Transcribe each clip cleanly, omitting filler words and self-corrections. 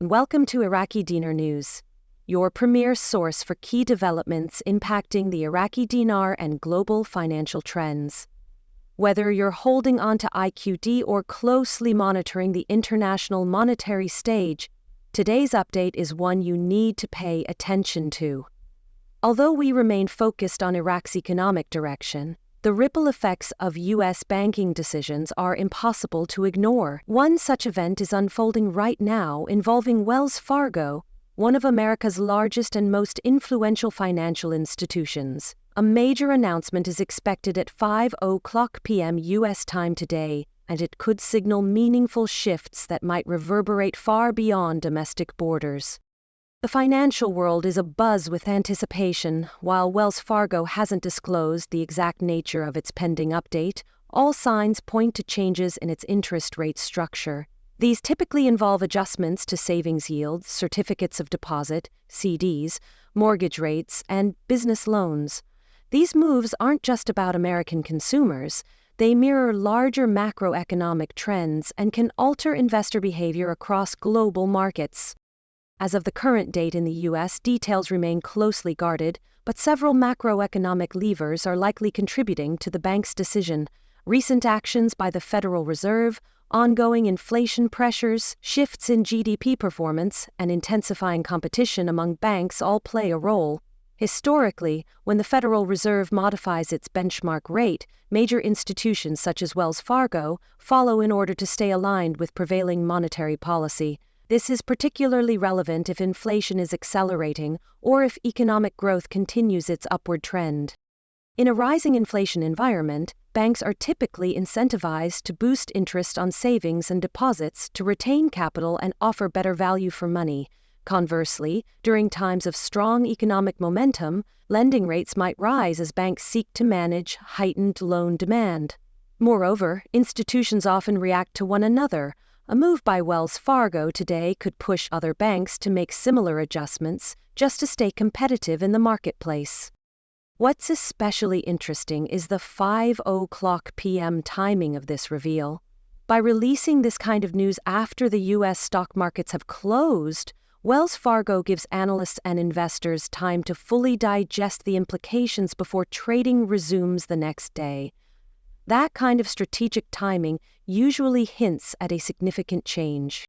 Welcome to Iraqi Dinar News, your premier source for key developments impacting the Iraqi dinar and global financial trends. Whether you're holding on to IQD or closely monitoring the international monetary stage, today's update is one you need to pay attention to. Although we remain focused on Iraq's economic direction, the ripple effects of U.S. banking decisions are impossible to ignore. One such event is unfolding right now involving Wells Fargo, one of America's largest and most influential financial institutions. A major announcement is expected at 5:00 p.m. U.S. time today, and it could signal meaningful shifts that might reverberate far beyond domestic borders. The financial world is abuzz with anticipation. While Wells Fargo hasn't disclosed the exact nature of its pending update, all signs point to changes in its interest rate structure. These typically involve adjustments to savings yields, certificates of deposit, CDs, mortgage rates, and business loans. These moves aren't just about American consumers. They mirror larger macroeconomic trends and can alter investor behavior across global markets. As of the current date in the U.S., details remain closely guarded, but several macroeconomic levers are likely contributing to the bank's decision. Recent actions by the Federal Reserve, ongoing inflation pressures, shifts in GDP performance, and intensifying competition among banks all play a role. Historically, when the Federal Reserve modifies its benchmark rate, major institutions such as Wells Fargo follow in order to stay aligned with prevailing monetary policy. This is particularly relevant if inflation is accelerating or if economic growth continues its upward trend. In a rising inflation environment, banks are typically incentivized to boost interest on savings and deposits to retain capital and offer better value for money. Conversely, during times of strong economic momentum, lending rates might rise as banks seek to manage heightened loan demand. Moreover, institutions often react to one another. A move by Wells Fargo today could push other banks to make similar adjustments just to stay competitive in the marketplace. What's especially interesting is the 5:00 p.m. timing of this reveal. By releasing this kind of news after the U.S. stock markets have closed, Wells Fargo gives analysts and investors time to fully digest the implications before trading resumes the next day. That kind of strategic timing usually hints at a significant change.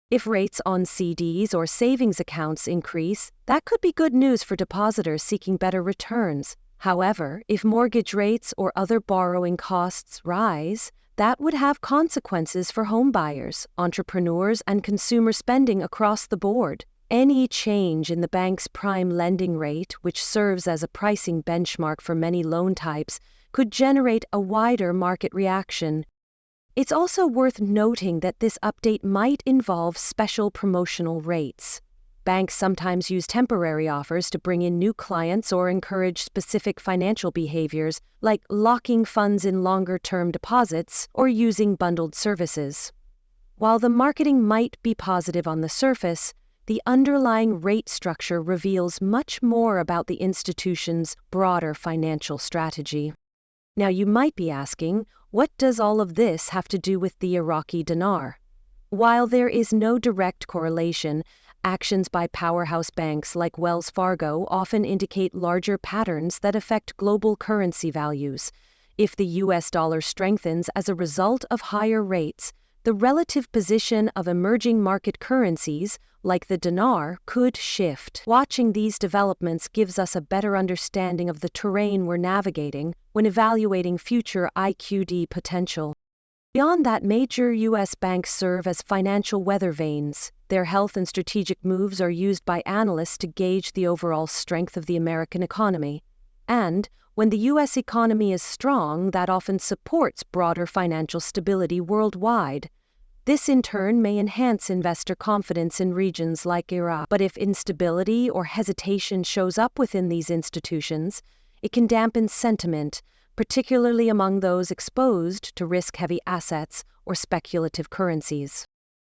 If rates on CDs or savings accounts increase, that could be good news for depositors seeking better returns. However, if mortgage rates or other borrowing costs rise, that would have consequences for homebuyers, entrepreneurs, and consumer spending across the board. Any change in the bank's prime lending rate, which serves as a pricing benchmark for many loan types, could generate a wider market reaction. It's also worth noting that this update might involve special promotional rates. Banks sometimes use temporary offers to bring in new clients or encourage specific financial behaviors, like locking funds in longer-term deposits or using bundled services. While the marketing might be positive on the surface, the underlying rate structure reveals much more about the institution's broader financial strategy. Now you might be asking, what does all of this have to do with the Iraqi dinar? While there is no direct correlation, actions by powerhouse banks like Wells Fargo often indicate larger patterns that affect global currency values. If the U.S. dollar strengthens as a result of higher rates, the relative position of emerging market currencies, like the dinar, could shift. Watching these developments gives us a better understanding of the terrain we're navigating when evaluating future IQD potential. Beyond that, major U.S. banks serve as financial weather vanes. Their health and strategic moves are used by analysts to gauge the overall strength of the American economy. And when the U.S. economy is strong, that often supports broader financial stability worldwide. This in turn may enhance investor confidence in regions like Iraq. But if instability or hesitation shows up within these institutions, it can dampen sentiment, particularly among those exposed to risk-heavy assets or speculative currencies.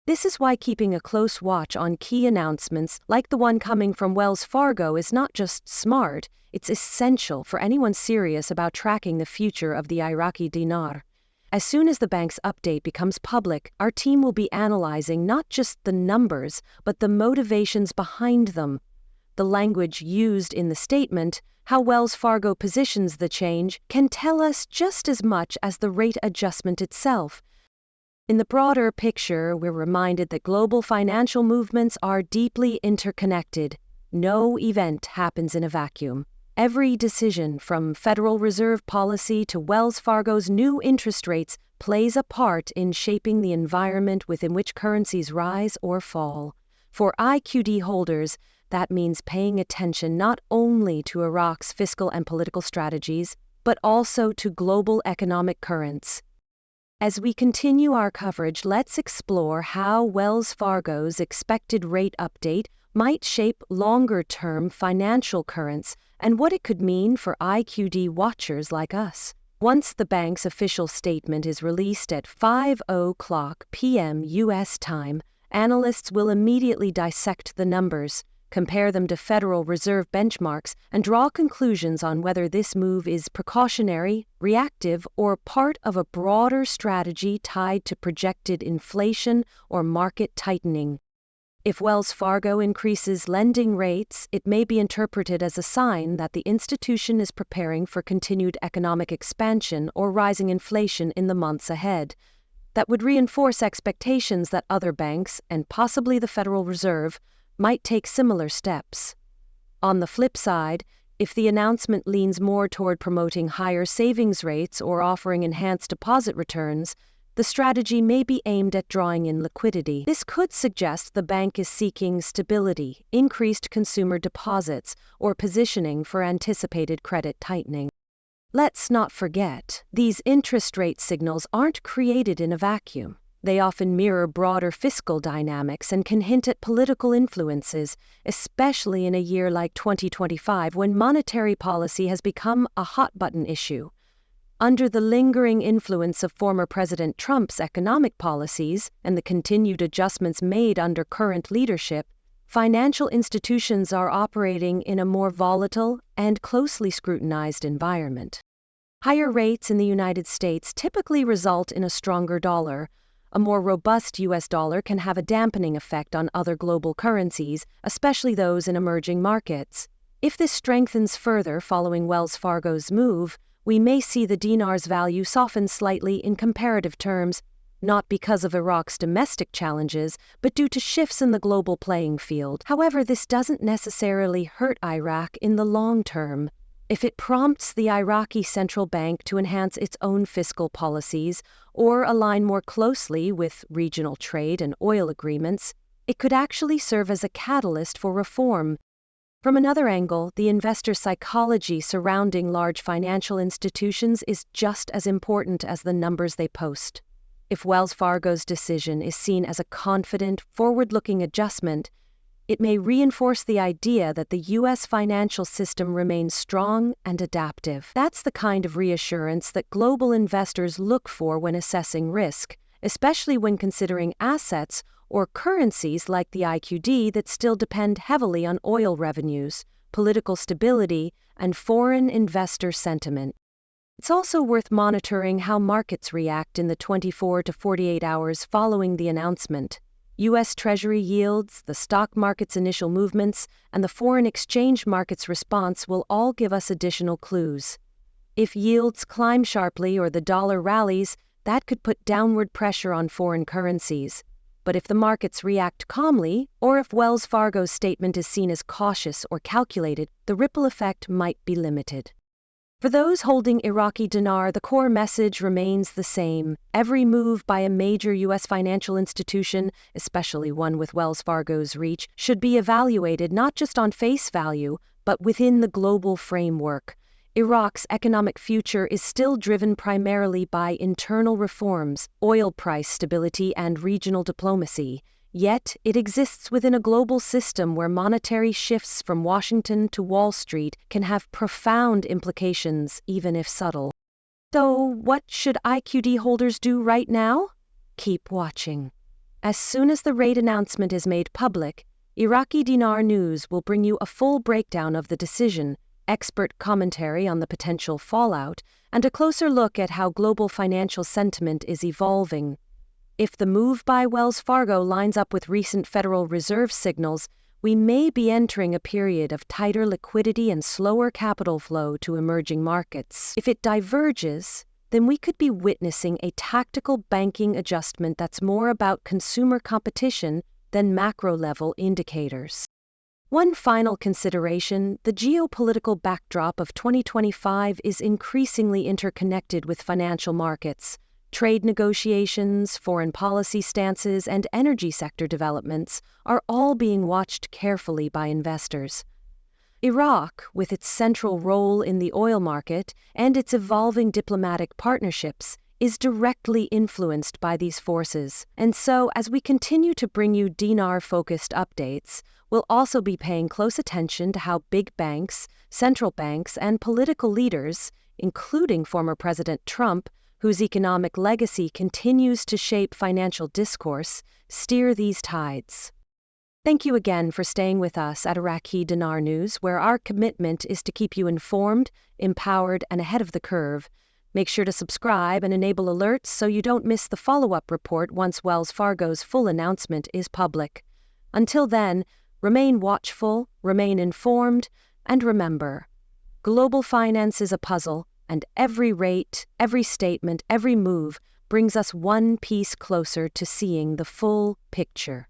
This is why keeping a close watch on key announcements like the one coming from Wells Fargo is not just smart, it's essential for anyone serious about tracking the future of the Iraqi dinar. As soon as the bank's update becomes public, our team will be analyzing not just the numbers, but the motivations behind them, the language used in the statement, how Wells Fargo positions the change, can tell us just as much as the rate adjustment itself. In the broader picture, we're reminded that global financial movements are deeply interconnected. No event happens in a vacuum. Every decision, from Federal Reserve policy to Wells Fargo's new interest rates, plays a part in shaping the environment within which currencies rise or fall. For IQD holders, that means paying attention not only to Iraq's fiscal and political strategies, but also to global economic currents. As we continue our coverage, let's explore how Wells Fargo's expected rate update might shape longer-term financial currents and what it could mean for IQD watchers like us. Once the bank's official statement is released at 5:00 p.m. U.S. time, analysts will immediately dissect the numbers, compare them to Federal Reserve benchmarks, and draw conclusions on whether this move is precautionary, reactive, or part of a broader strategy tied to projected inflation or market tightening. If Wells Fargo increases lending rates, it may be interpreted as a sign that the institution is preparing for continued economic expansion or rising inflation in the months ahead. That would reinforce expectations that other banks, and possibly the Federal Reserve, might take similar steps. On the flip side, if the announcement leans more toward promoting higher savings rates or offering enhanced deposit returns, the strategy may be aimed at drawing in liquidity. This could suggest the bank is seeking stability, increased consumer deposits, or positioning for anticipated credit tightening. Let's not forget, these interest rate signals aren't created in a vacuum. They often mirror broader fiscal dynamics and can hint at political influences, especially in a year like 2025 when monetary policy has become a hot-button issue. Under the lingering influence of former President Trump's economic policies and the continued adjustments made under current leadership, financial institutions are operating in a more volatile and closely scrutinized environment. Higher rates in the United States typically result in a stronger dollar. A more robust U.S. dollar can have a dampening effect on other global currencies, especially those in emerging markets. If this strengthens further following Wells Fargo's move, we may see the dinar's value soften slightly in comparative terms, not because of Iraq's domestic challenges, but due to shifts in the global playing field. However, this doesn't necessarily hurt Iraq in the long term. If it prompts the Iraqi central bank to enhance its own fiscal policies or align more closely with regional trade and oil agreements, it could actually serve as a catalyst for reform. From another angle, the investor psychology surrounding large financial institutions is just as important as the numbers they post. If Wells Fargo's decision is seen as a confident, forward-looking adjustment, it may reinforce the idea that the U.S. financial system remains strong and adaptive. That's the kind of reassurance that global investors look for when assessing risk, especially when considering assets or currencies like the IQD that still depend heavily on oil revenues, political stability, and foreign investor sentiment. It's also worth monitoring how markets react in the 24 to 48 hours following the announcement. U.S. Treasury yields, the stock market's initial movements, and the foreign exchange market's response will all give us additional clues. If yields climb sharply or the dollar rallies, that could put downward pressure on foreign currencies. But if the markets react calmly, or if Wells Fargo's statement is seen as cautious or calculated, the ripple effect might be limited. For those holding Iraqi dinar, the core message remains the same. Every move by a major U.S. financial institution, especially one with Wells Fargo's reach, should be evaluated not just on face value, but within the global framework. Iraq's economic future is still driven primarily by internal reforms, oil price stability, and regional diplomacy. Yet, it exists within a global system where monetary shifts from Washington to Wall Street can have profound implications, even if subtle. So, what should IQD holders do right now? Keep watching. As soon as the rate announcement is made public, Iraqi Dinar News will bring you a full breakdown of the decision, expert commentary on the potential fallout, and a closer look at how global financial sentiment is evolving. If the move by Wells Fargo lines up with recent Federal Reserve signals, we may be entering a period of tighter liquidity and slower capital flow to emerging markets. If it diverges, then we could be witnessing a tactical banking adjustment that's more about consumer competition than macro-level indicators. One final consideration: the geopolitical backdrop of 2025 is increasingly interconnected with financial markets. Trade negotiations, foreign policy stances, and energy sector developments are all being watched carefully by investors. Iraq, with its central role in the oil market and its evolving diplomatic partnerships, is directly influenced by these forces. And so, as we continue to bring you dinar-focused updates, we'll also be paying close attention to how big banks, central banks, and political leaders, including former President Trump, whose economic legacy continues to shape financial discourse, steer these tides. Thank you again for staying with us at Iraqi Dinar News, where our commitment is to keep you informed, empowered, and ahead of the curve. Make sure to subscribe and enable alerts so you don't miss the follow-up report once Wells Fargo's full announcement is public. Until then, remain watchful, remain informed, and remember, global finance is a puzzle, and every rate, every statement, every move brings us one piece closer to seeing the full picture.